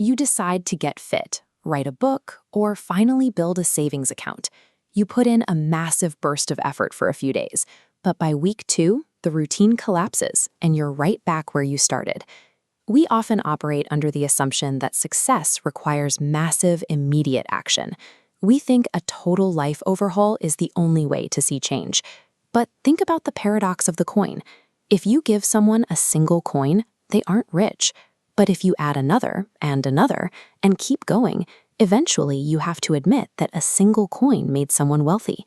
You decide to get fit, write a book, or finally build a savings account. You put in a massive burst of effort for a few days, but by week 2, the routine collapses and you're right back where you started. We often operate under the assumption that success requires massive, immediate action. We think a total life overhaul is the only way to see change. But think about the paradox of the coin. If you give someone a single coin, they aren't rich. But if you add another, and keep going, eventually you have to admit that a single coin made someone wealthy.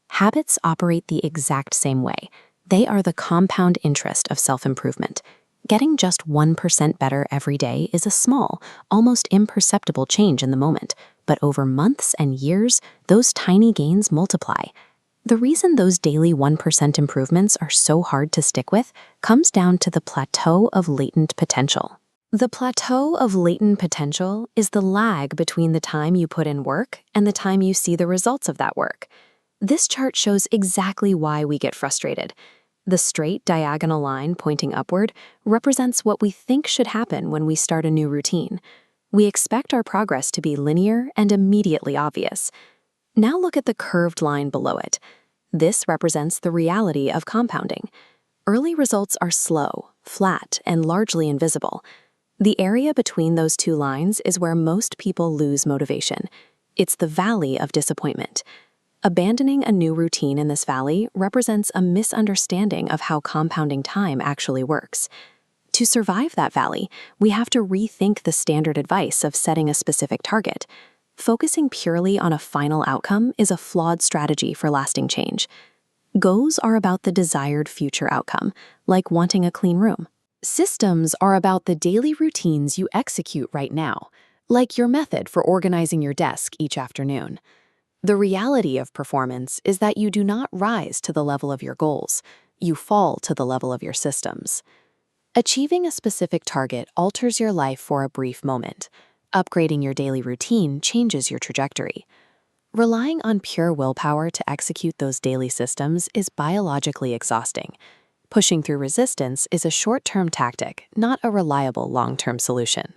Habits operate the exact same way. They are the compound interest of self-improvement. Getting just 1% better every day is a small, almost imperceptible change in the moment, but over months and years, those tiny gains multiply. The reason those daily 1% improvements are so hard to stick with comes down to the plateau of latent potential. The plateau of latent potential is the lag between the time you put in work and the time you see the results of that work. This chart shows exactly why we get frustrated. The straight diagonal line pointing upward represents what we think should happen when we start a new routine. We expect our progress to be linear and immediately obvious. Now look at the curved line below it. This represents the reality of compounding. Early results are slow, flat, and largely invisible. The area between those two lines is where most people lose motivation. It's the valley of disappointment. Abandoning a new routine in this valley represents a misunderstanding of how compounding time actually works. To survive that valley, we have to rethink the standard advice of setting a specific target. Focusing purely on a final outcome is a flawed strategy for lasting change. Goals are about the desired future outcome, like wanting a clean room. Systems are about the daily routines you execute right now, like your method for organizing your desk each afternoon. The reality of performance is that you do not rise to the level of your goals, you fall to the level of your systems. Achieving a specific target alters your life for a brief moment. Upgrading your daily routine changes your trajectory. Relying on pure willpower to execute those daily systems is biologically exhausting. Pushing through resistance is a short-term tactic, not a reliable long-term solution.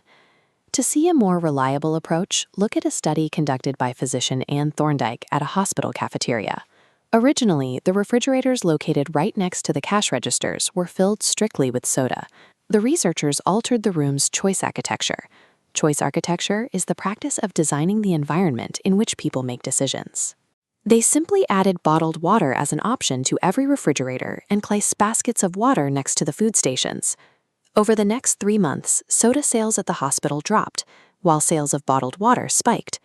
To see a more reliable approach, look at a study conducted by physician Anne Thorndike at a hospital cafeteria. Originally, the refrigerators located right next to the cash registers were filled strictly with soda. The researchers altered the room's choice architecture. Choice architecture is the practice of designing the environment in which people make decisions. They simply added bottled water as an option to every refrigerator and placed baskets of water next to the food stations. Over the next 3 months, soda sales at the hospital dropped, while sales of bottled water spiked.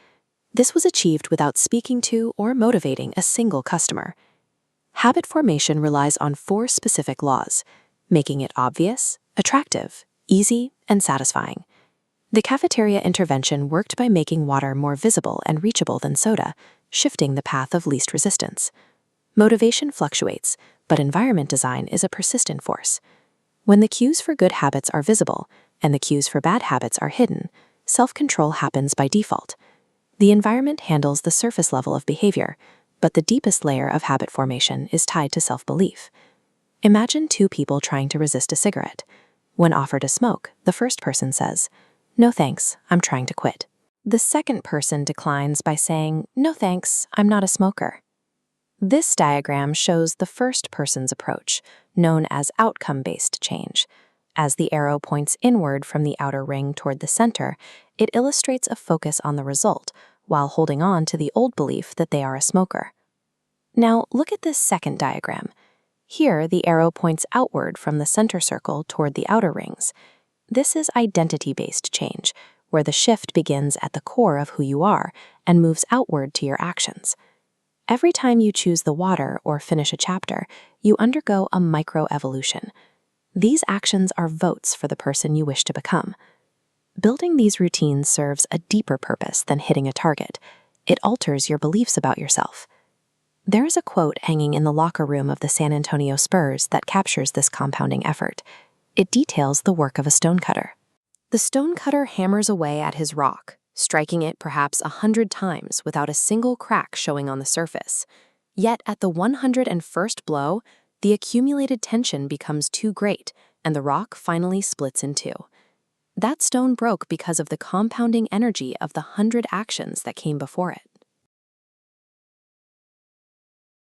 This was achieved without speaking to or motivating a single customer. Habit formation relies on 4 specific laws, making it obvious, attractive, easy, and satisfying. The cafeteria intervention worked by making water more visible and reachable than soda, shifting the path of least resistance. Motivation fluctuates, but environment design is a persistent force. When the cues for good habits are visible and the cues for bad habits are hidden, self-control happens by default. The environment handles the surface level of behavior, but the deepest layer of habit formation is tied to self-belief. Imagine 2 people trying to resist a cigarette. When offered a smoke, the first person says, "No thanks, I'm trying to quit." The second person declines by saying, "No thanks, I'm not a smoker." This diagram shows the first person's approach, known as outcome-based change. As the arrow points inward from the outer ring toward the center, it illustrates a focus on the result, while holding on to the old belief that they are a smoker. Now, look at this second diagram. Here, the arrow points outward from the center circle toward the outer rings. This is identity-based change, where the shift begins at the core of who you are and moves outward to your actions. Every time you choose the water or finish a chapter, you undergo a micro-evolution. These actions are votes for the person you wish to become. Building these routines serves a deeper purpose than hitting a target. It alters your beliefs about yourself. There is a quote hanging in the locker room of the San Antonio Spurs that captures this compounding effort. It details the work of a stonecutter. The stonecutter hammers away at his rock, striking it perhaps 100 times without a single crack showing on the surface. Yet at the 101st blow, the accumulated tension becomes too great, and the rock finally splits in two. That stone broke because of the compounding energy of the 100 actions that came before it.